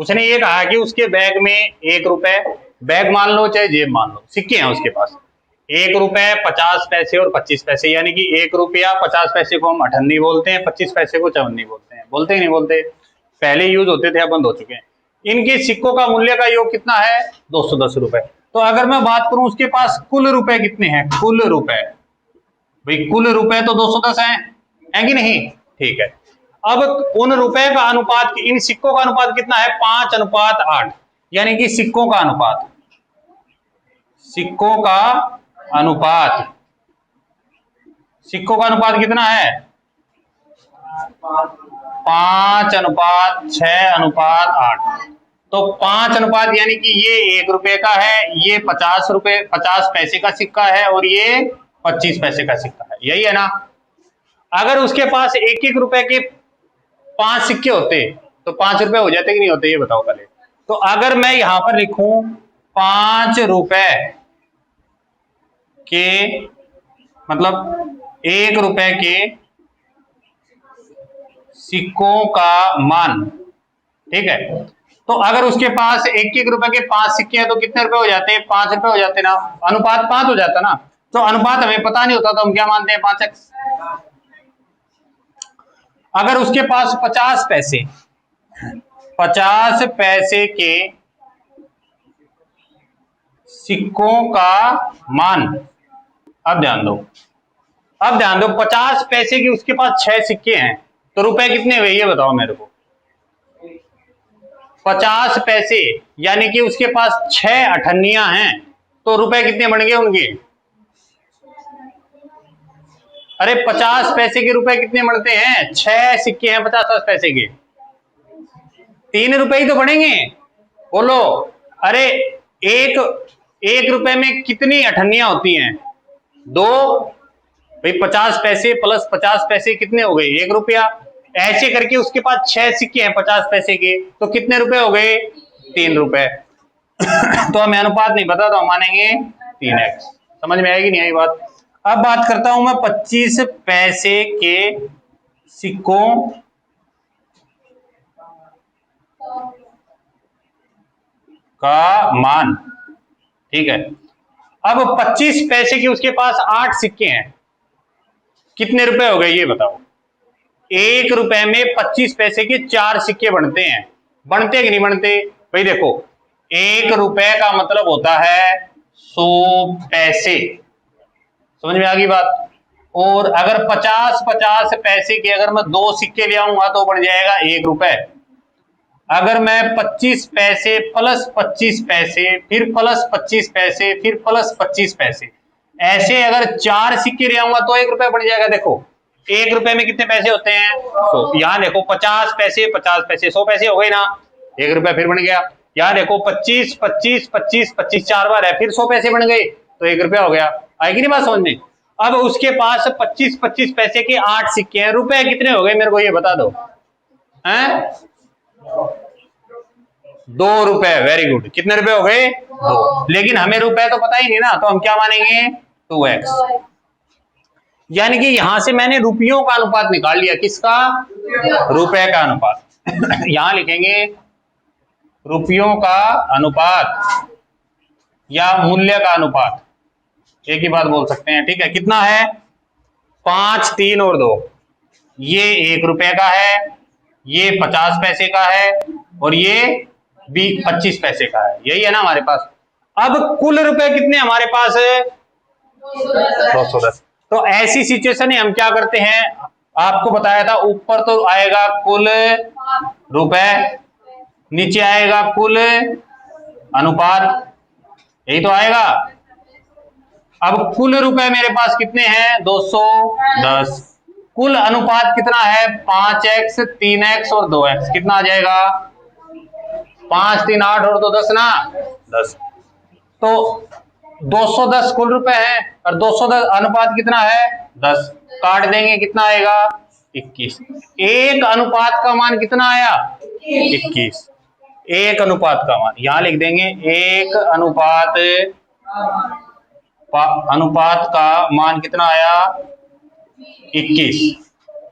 उसने ये कहा कि उसके बैग में 1 रुपए, बैग मान लो चाहे जेब मान लो, सिक्के हैं उसके पास, 1 रुपए 50 पैसे और 25 पैसे, यानी कि 1 रुपया 50 पैसे को हम अठन्नी बोलते हैं, 25 पैसे को चवन्नी बोलते हैं। बोलते ही नहीं बोलते? पहले यूज होते थे, अब बंद हो चुके हैं। इनके सिक्कों का मूल्य का योग कितना है? 210 रुपए। तो अगर मैं बात करूं उसके पास कुल रुपए कितने हैं, कुल रुपए, भाई कुल रुपए तो 210 है कि नहीं? ठीक है। अब उन रुपए का अनुपात, इन सिक्कों का अनुपात कितना है? 5:8, यानी कि सिक्कों का अनुपात, सिक्कों का अनुपात, सिक्कों का अनुपात कितना है? 5:6:8। तो 5 यानी कि ये 1 रुपए का है, ये 50 पैसे का सिक्का है, और ये 25 पैसे का सिक्का है, यही है ना? अगर उसके पास 1-1 रुपए के 5 सिक्के होते तो 5 रुपए हो जाते कि नहीं होते, ये बताओ पहले। तो अगर मैं यहां पर लिखूं 5 रुपए के, मतलब 1 रुपए के सिक्कों का मान, ठीक है? तो अगर उसके पास 1-1 रुपए के 5 सिक्के हैं तो कितने रुपए हो जाते हैं? 5 रुपए हो जाते ना, अनुपात 5 हो जाता ना। तो अनुपात हमें पता नहीं होता तो हम क्या मानते हैं? 5x। अगर उसके पास 50 पैसे, 50 पैसे के सिक्कों का मान, अब ध्यान दो, 50 पैसे की उसके पास 6 सिक्के हैं, तो रुपए कितने हुए ये बताओ मेरे को? 50 पैसे यानी कि उसके पास 6 अठन्नियां हैं, तो रुपए कितने बन गए उनके? अरे 50 पैसे के रुपए कितने बनते हैं? 6 सिक्के हैं 50 पैसे के, 3 रुपए ही तो बनेंगे, बोलो। अरे एक रुपए में कितनी अठन्नियां होती हैं? 2। भाई 50 पैसे प्लस 50 पैसे कितने हो गए? 1 रुपया। ऐसे करके उसके पास 6 सिक्के हैं 50 पैसे के, तो कितने रुपए हो गए? 3 रुपए। तो हमें अनुपात नहीं पता, तो हम मानेंगे 3x। समझ में आएगी नहीं आई बात? अब बात करता हूं मैं 25 पैसे के सिक्कों का मान, ठीक है? अब 25 पैसे की उसके पास 8 सिक्के हैं, कितने रुपए हो गए ये बताओ? 1 रुपए में 25 पैसे के 4 सिक्के बनते हैं, बनते कि नहीं बनते? भाई देखो, 1 रुपए का मतलब होता है 100 पैसे, समझ में आ गई बात? और अगर 50 पैसे के अगर मैं 2 सिक्के ले आऊंगा तो बन जाएगा 1 रुपए। अगर मैं 25 पैसे प्लस 25 पैसे फिर प्लस 25 पैसे फिर प्लस 25 पैसे, ऐसे अगर 4 सिक्के ले आऊंगा तो 1 रुपए बन जाएगा। देखो 1 रुपए में कितने पैसे होते हैं? 100। यहाँ देखो 50 पैसे 100 पैसे हो गए ना, 1 रुपया फिर बन गया। यहाँ देखो 25 25 25 25 4 बार है, फिर 100 पैसे बन गए, तो 1 रुपया हो गया। आएगी नहीं बात समझ में? अब उसके पास 25 25 पैसे के 8 सिक्के हैं, रुपए कितने हो गए मेरे को ये बता दो? हैं? 2 रुपए। Very good. कितने रुपए हो गए? 2। लेकिन हमें रुपए तो पता ही नहीं ना, तो हम क्या मानेंगे? 2x। यानी कि यहां से मैंने रुपयों का अनुपात निकाल लिया। किसका? रुपए का अनुपात। यहां लिखेंगे रुपयों का अनुपात या मूल्य का अनुपात, एक ही बात बोल सकते हैं, ठीक है? कितना है? 5, 3 और 2। ये 1 रुपए का है, ये 50 पैसे का है, और ये भी 25 पैसे का है, यही है ना हमारे पास। अब कुल रुपए कितने हमारे पास है? 210। तो ऐसी सिचुएशन में हम क्या करते हैं, आपको बताया था, ऊपर तो आएगा कुल रुपए, नीचे आएगा कुल अनुपात, यही तो आएगा। अब कुल रुपए मेरे पास कितने हैं? 210। कुल अनुपात कितना है? 5x 3x और 2x। कितना आ जाएगा? 5 3 8 और 2 10 ना, 10। तो 210 कुल रुपए है और 210 अनुपात कितना है? 10। काट देंगे, कितना आएगा? 21। एक अनुपात का मान कितना आया? 21। एक अनुपात का मान यहां लिख देंगे, एक अनुपात का मान कितना आया? 21।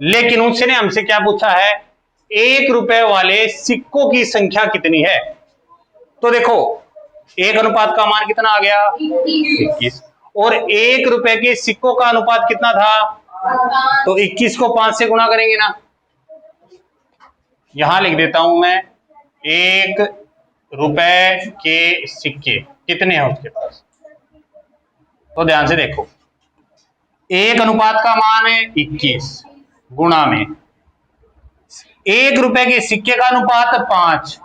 लेकिन उसने हमसे क्या पूछा है? 1 रुपए वाले सिक्कों की संख्या कितनी है? तो देखो 1 अनुपात का मान कितना आ गया? 21। और 1 रुपए के सिक्कों का अनुपात कितना था? तो 21 को 5 से गुणा करेंगे ना। यहां लिख देता हूं मैं 1 रुपए के सिक्के कितने हैं उसके पास। तो ध्यान से देखो 1 अनुपात का मान है 21 गुणा में 1 रुपए के सिक्के का अनुपात 5,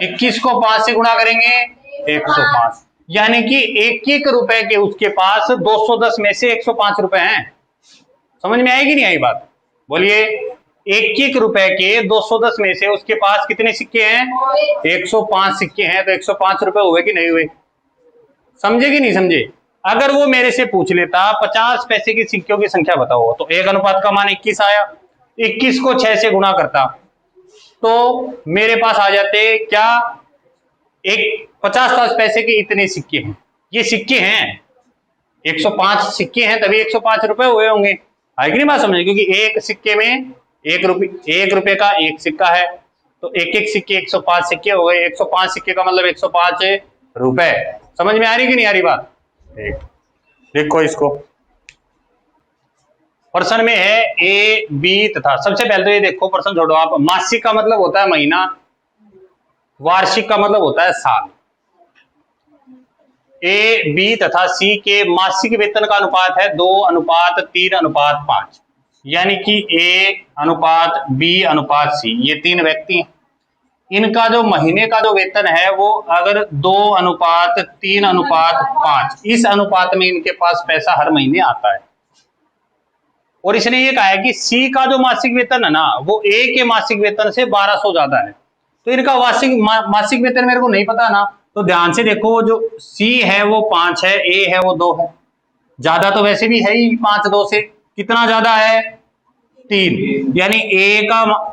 21 को 5 से गुणा करेंगे 105, यानी कि 1-1 रुपए के उसके पास 210 में से 105 रुपए हैं। समझ में आएगी नहीं आई बात? बोलिए 1-1 रुपए के 210 में से उसके पास कितने सिक्के हैं? 105 सिक्के हैं। तो 105 रुपए हुए कि नहीं हुए? समझे कि नहीं समझे? अगर वो मेरे से पूछ लेता 50 पैसे के सिक्कों की संख्या बताओ, तो 1 अनुपात का मान 21 आया, 21 को 6 से गुणा करता तो मेरे पास आ जाते क्या? 50 पैसे के इतने सिक्के हैं। ये सिक्के हैं 105 सिक्के हैं तभी 105 रुपए हुए होंगे। है कि नहीं बात समझे? क्योंकि एक सिक्के में 1 रुपए का एक सिक्का है तो एक सिक्के 105 सिक्के हो गए। 105 सिक्के का मतलब 105 रुपए। समझ में आ रही कि नहीं आ रही बात? ठीक, देखो इसको प्रश्न में है ए बी तथा। सबसे पहले तो ये देखो प्रश्न छोड़ो आप। मासिक का मतलब होता है महीना, वार्षिक का मतलब होता है साल। ए बी तथा सी के मासिक वेतन का अनुपात है 2:3:5, यानी कि ए अनुपात बी अनुपात सी, ये 3 व्यक्ति हैं। इनका जो महीने का जो वेतन है वो अगर 2:3:5 इस अनुपात में इनके पास पैसा हर महीने आता है। और इसने ये कहा है कि सी का जो मासिक वेतन है ना वो ए के मासिक वेतन से 1200 ज्यादा है। तो इनका मासिक वेतन मेरे को नहीं पता ना। तो ध्यान से देखो जो सी है वो 5 है, ए है वो 2 है। ज्यादा तो वैसे भी है ही 5 2 से। कितना ज्यादा है? 3, यानी ए का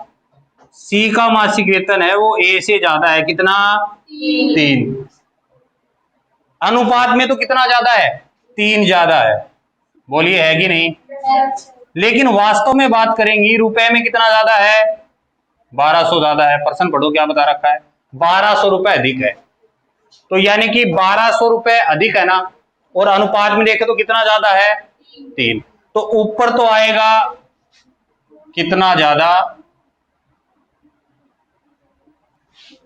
सी का मासिक वेतन है वो ए से ज्यादा है। कितना? 3। अनुपात में तो कितना ज्यादा है? 3 ज्यादा है। बोलिए है कि नहीं? लेकिन वास्तव में बात करेंगी रुपए में कितना ज्यादा है? 1200 ज्यादा है। प्रश्न पढ़ो क्या बता रखा है? 1200 रुपए अधिक है। तो यानी कि 1200 रुपए अधिक है ना, और अनुपात में देखे तो कितना ज्यादा है? 3। तो ऊपर तो आएगा कितना ज्यादा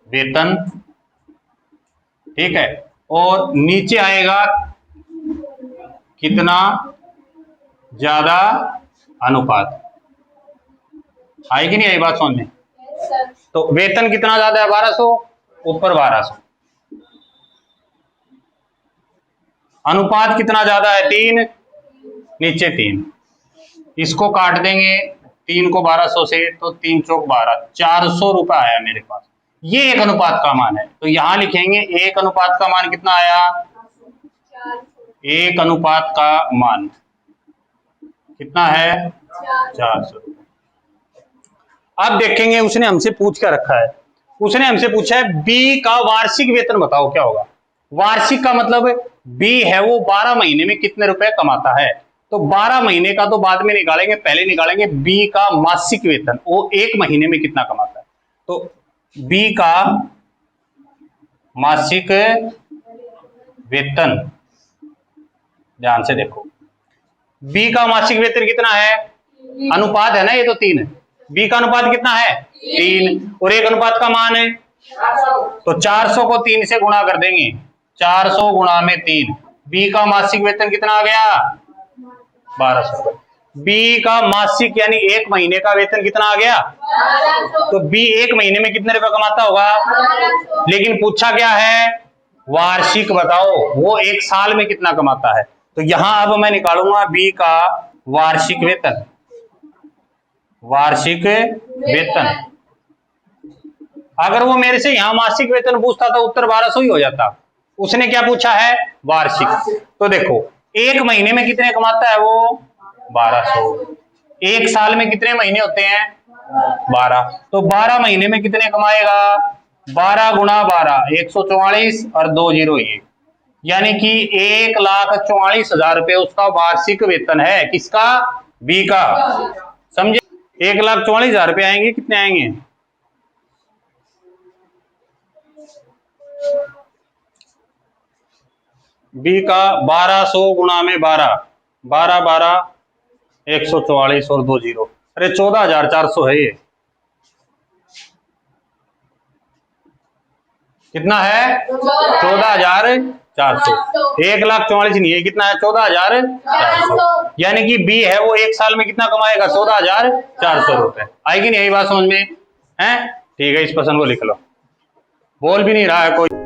वेतन, ठीक है, और नीचे आएगा कितना ज्यादा अनुपात। आई कि नहीं आई बात समझ में? तो वेतन कितना ज्यादा है? 1200, ऊपर 1200। अनुपात कितना ज्यादा है? 3, नीचे 3। इसको काट देंगे 3 को 1200 से, तो 3 चौक 12, 400 रुपए आया मेरे पास। ये 1 अनुपात का मान है। तो यहां लिखेंगे 1 अनुपात का मान कितना आया? 1 अनुपात का मान कितना है? 400। अब देखेंगे उसने हमसे पूछ कर रखा है। उसने हमसे पूछा है बी का वार्षिक वेतन बताओ क्या होगा। वार्षिक का मतलब बी है वो 12 महीने में कितने रुपए कमाता है। तो 12 महीने का तो बाद में निकालेंगे, पहले निकालेंगे बी का मासिक वेतन, वो 1 महीने में कितना कमाता है। तो बी का मासिक वेतन, ध्यान से देखो बी का मासिक वेतन कितना है? अनुपात है ना ये, तो 3 है। बी का अनुपात कितना है? 3, और 1 अनुपात का मान है तो 400 को 3 से गुणा कर देंगे। 400 गुणा में 3। बी का मासिक वेतन कितना आ गया? 1200। बी का मासिक यानी 1 महीने का वेतन कितना आ गया? तो बी 1 महीने में कितने रुपए कमाता होगा? लेकिन पूछा क्या है? वार्षिक बताओ, वो 1 साल में कितना कमाता है। तो यहां अब मैं निकालूंगा बी का वार्षिक वेतन। वार्षिक वेतन, अगर वो मेरे से यहां मासिक वेतन पूछता तो उत्तर 1200 ही हो जाता। उसने क्या पूछा है? वार्षिक। तो देखो 1 महीने में कितने कमाता है वो? 1200। 1 साल में कितने महीने होते हैं? 12। तो 12 महीने में कितने कमाएगा? 12 गुणा 12, 144 और 2 0 1, यानी कि 1,44,000 रुपए उसका वार्षिक वेतन है। किसका? बी का। समझे? 1,44,000 रुपए आएंगे। कितने आएंगे? बी का 1200 गुणा में 12, 12 12 144 और 2 जीरो, अरे 14,400 है ये। कितना है? 14,400। 1,44,000 नहीं है, कितना है? 14,400। यानी कि बी है वो एक साल में कितना कमाएगा? 14,400 रुपए। आएगी नहीं? यही बात समझ में है? ठीक है, इस प्रश्न को लिख लो। बोल भी नहीं रहा है कोई।